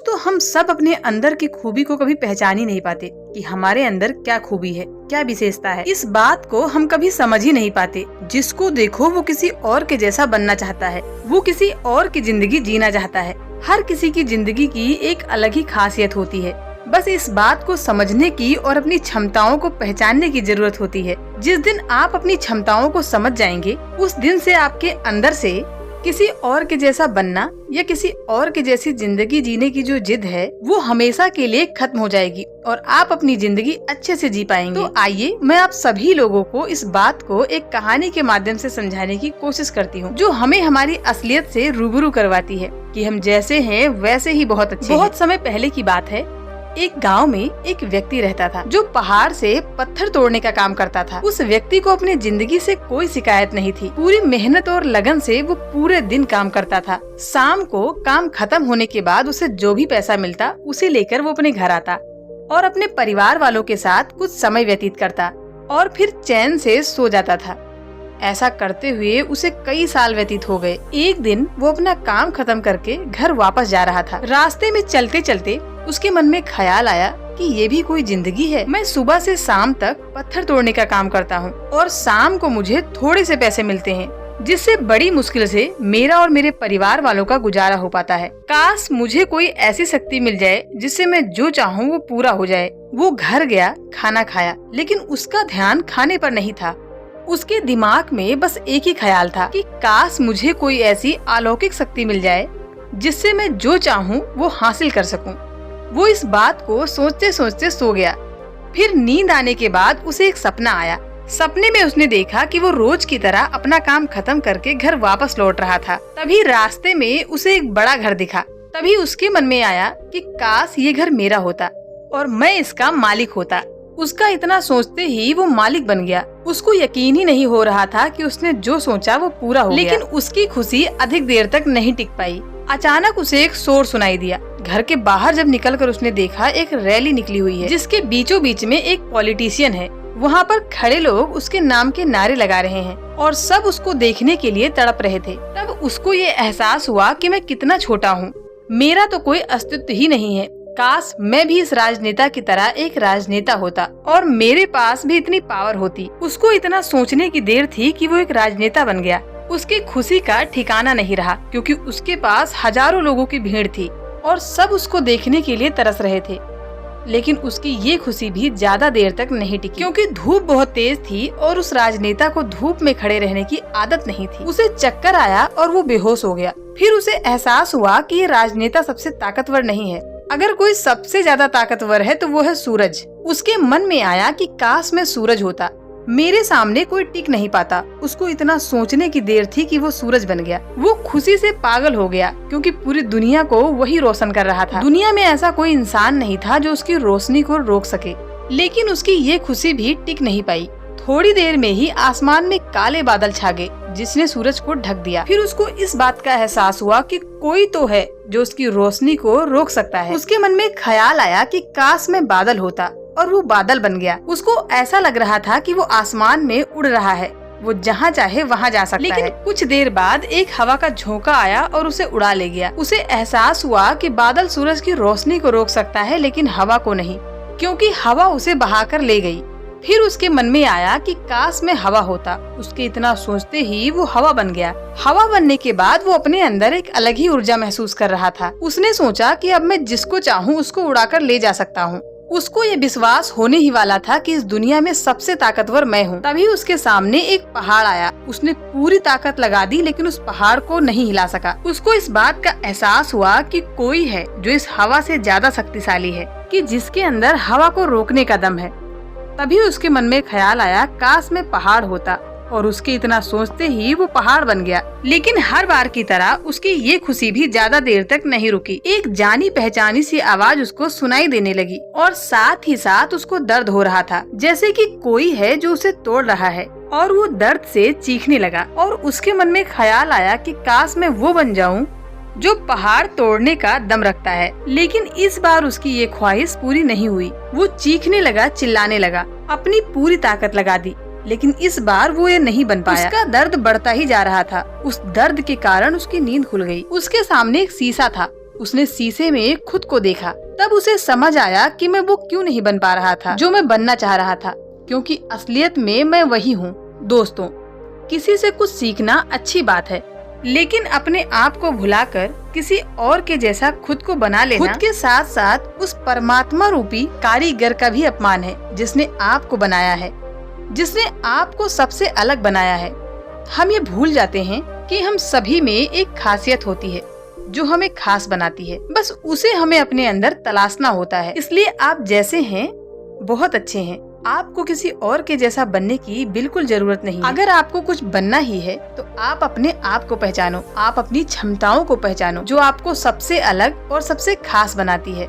दोस्तों, हम सब अपने अंदर की खूबी को कभी पहचान ही नहीं पाते कि हमारे अंदर क्या खूबी है, क्या विशेषता है। इस बात को हम कभी समझ ही नहीं पाते। जिसको देखो वो किसी और के जैसा बनना चाहता है, वो किसी और की जिंदगी जीना चाहता है। हर किसी की जिंदगी की एक अलग ही खासियत होती है। बस इस बात को समझने की और अपनी क्षमताओं को पहचानने की जरूरत होती है। जिस दिन आप अपनी क्षमताओं को समझ जाएंगे, उस दिन से आपके अंदर से किसी और के जैसा बनना या किसी और के जैसी जिंदगी जीने की जो जिद है, वो हमेशा के लिए खत्म हो जाएगी और आप अपनी जिंदगी अच्छे से जी पाएंगे। तो आइए मैं आप सभी लोगों को इस बात को एक कहानी के माध्यम से समझाने की कोशिश करती हूँ, जो हमें हमारी असलियत से रूबरू करवाती है कि हम जैसे हैं वैसे ही बहुत अच्छे हैं। बहुत समय पहले की बात है। एक गांव में एक व्यक्ति रहता था जो पहाड़ से पत्थर तोड़ने का काम करता था। उस व्यक्ति को अपनी जिंदगी से कोई शिकायत नहीं थी। पूरी मेहनत और लगन से वो पूरे दिन काम करता था। शाम को काम खत्म होने के बाद उसे जो भी पैसा मिलता उसे लेकर वो अपने घर आता और अपने परिवार वालों के साथ कुछ समय व्यतीत करता और फिर चैन से सो जाता था। ऐसा करते हुए उसे कई साल व्यतीत हो गए। एक दिन वो अपना काम खत्म करके घर वापस जा रहा था। रास्ते में चलते चलते उसके मन में ख्याल आया कि ये भी कोई जिंदगी है। मैं सुबह से शाम तक पत्थर तोड़ने का काम करता हूँ और शाम को मुझे थोड़े से पैसे मिलते हैं, जिससे बड़ी मुश्किल से मेरा और मेरे परिवार वालों का गुजारा हो पाता है। काश मुझे कोई ऐसी शक्ति मिल जाए जिससे मैं जो चाहूँ वो पूरा हो जाए। वो घर गया, खाना खाया, लेकिन उसका ध्यान खाने पर नहीं था। उसके दिमाग में बस एक ही ख्याल था कि काश मुझे कोई ऐसी अलौकिक शक्ति मिल जाए जिससे मैं जो चाहूँ वो हासिल कर सकूं। वो इस बात को सोचते सोचते सो गया। फिर नींद आने के बाद उसे एक सपना आया। सपने में उसने देखा कि वो रोज की तरह अपना काम खत्म करके घर वापस लौट रहा था। तभी रास्ते में उसे एक बड़ा घर दिखा। तभी उसके मन में आया कि काश ये घर मेरा होता और मैं इसका मालिक होता। उसका इतना सोचते ही वो मालिक बन गया। उसको यकीन ही नहीं हो रहा था कि उसने जो सोचा वो पूरा हो गया। लेकिन उसकी खुशी अधिक देर तक नहीं टिक पाई। अचानक उसे एक शोर सुनाई दिया। घर के बाहर जब निकलकर उसने देखा, एक रैली निकली हुई है जिसके बीचों बीच में एक पॉलिटिशियन है। वहाँ पर खड़े लोग उसके नाम के नारे लगा रहे हैं और सब उसको देखने के लिए तड़प रहे थे। तब उसको ये एहसास हुआ कि मैं कितना छोटा हूँ, मेरा तो कोई अस्तित्व ही नहीं है। काश मैं भी इस राजनेता की तरह एक राजनेता होता और मेरे पास भी इतनी पावर होती। उसको इतना सोचने की देर थी कि वो एक राजनेता बन गया। उसकी खुशी का ठिकाना नहीं रहा, क्योंकि उसके पास हजारों लोगों की भीड़ थी और सब उसको देखने के लिए तरस रहे थे। लेकिन उसकी ये खुशी भी ज्यादा देर तक नहीं टिकी, क्योंकि धूप बहुत तेज थी और उस राजनेता को धूप में खड़े रहने की आदत नहीं थी। उसे चक्कर आया और वो बेहोश हो गया। फिर उसे एहसास हुआ कि ये राजनेता सबसे ताकतवर नहीं है। अगर कोई सबसे ज्यादा ताकतवर है तो वो है सूरज। उसके मन में आया कि काश मैं सूरज होता, मेरे सामने कोई टिक नहीं पाता। उसको इतना सोचने की देर थी कि वो सूरज बन गया। वो खुशी से पागल हो गया, क्योंकि पूरी दुनिया को वही रोशन कर रहा था। दुनिया में ऐसा कोई इंसान नहीं था जो उसकी रोशनी को रोक सके। लेकिन उसकी ये खुशी भी टिक नहीं पाई। थोड़ी देर में ही आसमान में काले बादल छा गए, जिसने सूरज को ढक दिया। फिर उसको इस बात का एहसास हुआ कि कोई तो है जो उसकी रोशनी को रोक सकता है। उसके मन में ख्याल आया कि काश मैं बादल होता, और वो बादल बन गया। उसको ऐसा लग रहा था कि वो आसमान में उड़ रहा है, वो जहाँ चाहे वहाँ जा सकता है। लेकिन कुछ देर बाद एक हवा का झोंका आया और उसे उड़ा ले गया। उसे एहसास हुआ कि बादल सूरज की रोशनी को रोक सकता है, लेकिन हवा को नहीं, क्योंकि हवा उसे बहाकर ले गई। फिर उसके मन में आया कि काश मैं हवा होता। उसके इतना सोचते ही वो हवा बन गया। हवा बनने के बाद वो अपने अंदर एक अलग ही ऊर्जा महसूस कर रहा था। उसने सोचा कि अब मैं जिसको चाहूँ उसको उड़ाकर ले जा सकता हूँ। उसको ये विश्वास होने ही वाला था कि इस दुनिया में सबसे ताकतवर मैं हूँ। तभी उसके सामने एक पहाड़ आया। उसने पूरी ताकत लगा दी, लेकिन उस पहाड़ को नहीं हिला सका। उसको इस बात का एहसास हुआ कि कोई है जो इस हवा से ज्यादा शक्तिशाली है, कि जिसके अंदर हवा को रोकने का दम है। तभी उसके मन में ख्याल आया, काश मैं पहाड़ होता, और उसके इतना सोचते ही वो पहाड़ बन गया। लेकिन हर बार की तरह उसकी ये खुशी भी ज्यादा देर तक नहीं रुकी। एक जानी पहचानी सी आवाज उसको सुनाई देने लगी और साथ ही साथ उसको दर्द हो रहा था, जैसे कि कोई है जो उसे तोड़ रहा है। और वो दर्द से चीखने लगा और उसके मन में ख्याल आया कि काश मैं वो बन जाऊं जो पहाड़ तोड़ने का दम रखता है। लेकिन इस बार उसकी ये ख्वाहिश पूरी नहीं हुई। वो चीखने लगा, चिल्लाने लगा, अपनी पूरी ताकत लगा दी, लेकिन इस बार वो ये नहीं बन पाया। उसका दर्द बढ़ता ही जा रहा था। उस दर्द के कारण उसकी नींद खुल गई। उसके सामने एक शीशा था उसने शीशे में खुद को देखा। तब उसे समझ आया कि मैं वो क्यों नहीं बन पा रहा था जो मैं बनना चाह रहा था, क्योंकि असलियत में मैं वही हूँ। दोस्तों, किसी से कुछ सीखना अच्छी बात है, लेकिन अपने आप को भुलाकर किसी और के जैसा खुद को बना लेना खुद के साथ साथ उस परमात्मा रूपी कारीगर का भी अपमान है, जिसने आपको बनाया है, जिसने आपको सबसे अलग बनाया है। हम ये भूल जाते हैं कि हम सभी में एक खासियत होती है जो हमें खास बनाती है, बस उसे हमें अपने अंदर तलाशना होता है। इसलिए आप जैसे हैं बहुत अच्छे हैं, आपको किसी और के जैसा बनने की बिल्कुल जरूरत नहीं है। अगर आपको कुछ बनना ही है तो आप अपने आप को पहचानो, आप अपनी क्षमताओं को पहचानो जो आपको सबसे अलग और सबसे खास बनाती है।